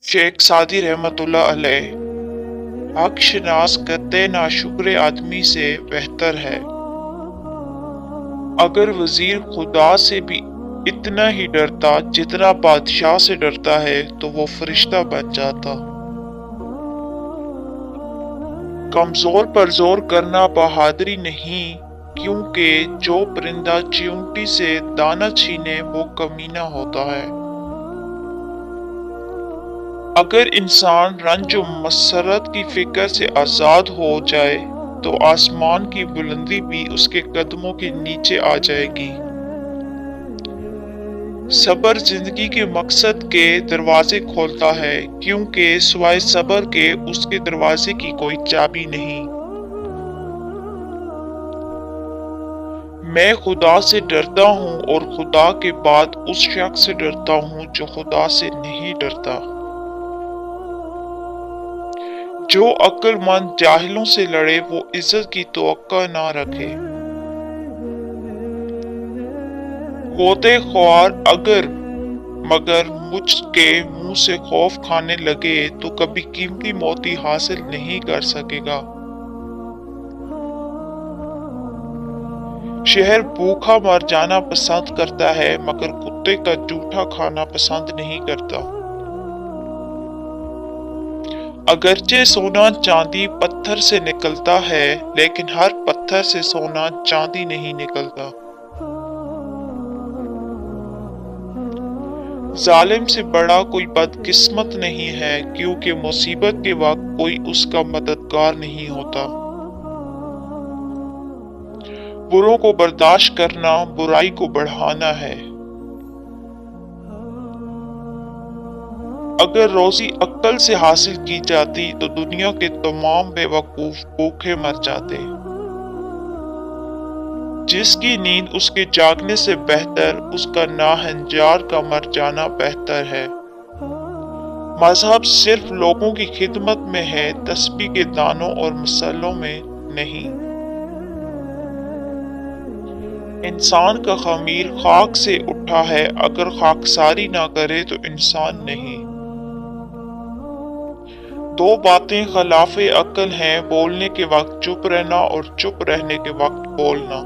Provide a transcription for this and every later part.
शेख सादी रहमतुल्लाह अलैह हक शनास कहते नाशुक्र आदमी से बेहतर है। अगर वजीर खुदा से भी इतना ही डरता जितना बादशाह से डरता है तो वो फरिश्ता बन जाता। कमजोर पर जोर करना बहादुरी नहीं, क्योंकि जो परिंदा चींटी से दाना छीने वो कमीना होता है। अगर इंसान रंज व मसरत की फिक्र से आजाद हो जाए तो आसमान की बुलंदी भी उसके कदमों के नीचे आ जाएगी। सब्र जिंदगी के मकसद के दरवाजे खोलता है, क्योंकि सिवाय सब्र के उसके दरवाजे की कोई चाबी नहीं। मैं खुदा से डरता हूँ और खुदा के बाद उस शख्स से डरता हूँ जो खुदा से नहीं डरता। जो अक्लमंद जाहिलों से लड़े वो इज्जत की तवक्को ना रखे। गोते ख्वार अगर मगर मुझ के मुंह से खौफ खाने लगे तो कभी कीमती मोती हासिल नहीं कर सकेगा। शहर भूखा मर जाना पसंद करता है मगर कुत्ते का जूठा खाना पसंद नहीं करता। अगरचे सोना चांदी पत्थर से निकलता है, लेकिन हर पत्थर से सोना चांदी नहीं निकलता। जालिम से बड़ा कोई बदकिस्मत नहीं है, क्योंकि मुसीबत के वक्त कोई उसका मददगार नहीं होता। बुरों को बर्दाश्त करना बुराई को बढ़ाना है। अगर रोजी अक्ल से हासिल की जाती तो दुनिया के तमाम बेवकूफ भूखे मर जाते। जिसकी नींद उसके जागने से बेहतर उसका नाहंजार का मर जाना बेहतर है। मजहब सिर्फ लोगों की खिदमत में है, तस्बीह के दानों और मसलों में नहीं। इंसान का खमीर खाक से उठा है, अगर खाकसारी ना करे तो इंसान नहीं। दो बातें खिलाफे अक्ल हैं, बोलने के वक्त चुप रहना और चुप रहने के वक्त बोलना।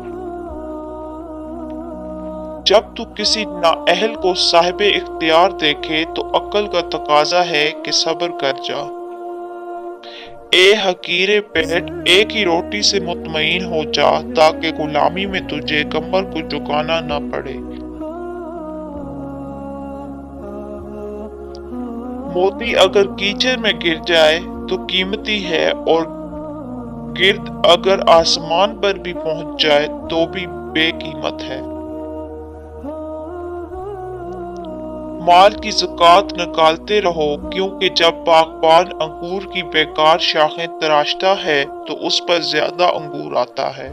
जब तू किसी नाअहल को साहिबे इख्तियार देखे तो अक्ल का तकाजा है कि सब्र कर जा। ए हकीरे पेट, एक ही रोटी से मुतमईन हो जा, ताकि गुलामी में तुझे कमर को झुकाना न पड़े। मोती अगर कीचड़ में गिर जाए तो कीमती है, और गिर्द अगर आसमान पर भी पहुंच जाए तो भी बेकीमत है। माल की ज़कात निकालते रहो, क्योंकि जब बागबान अंगूर की बेकार शाखें तराशता है तो उस पर ज्यादा अंगूर आता है।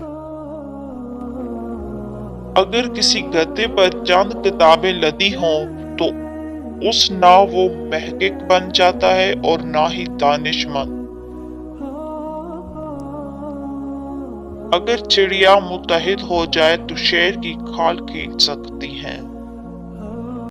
अगर किसी गद्दे पर चंद किताबें लदी हों तो उस ना वो महकिक बन जाता है और ना ही दानिशमंद। अगर चिड़िया मुत्तहिद हो जाए तो शेर की खाल खींच सकती हैं।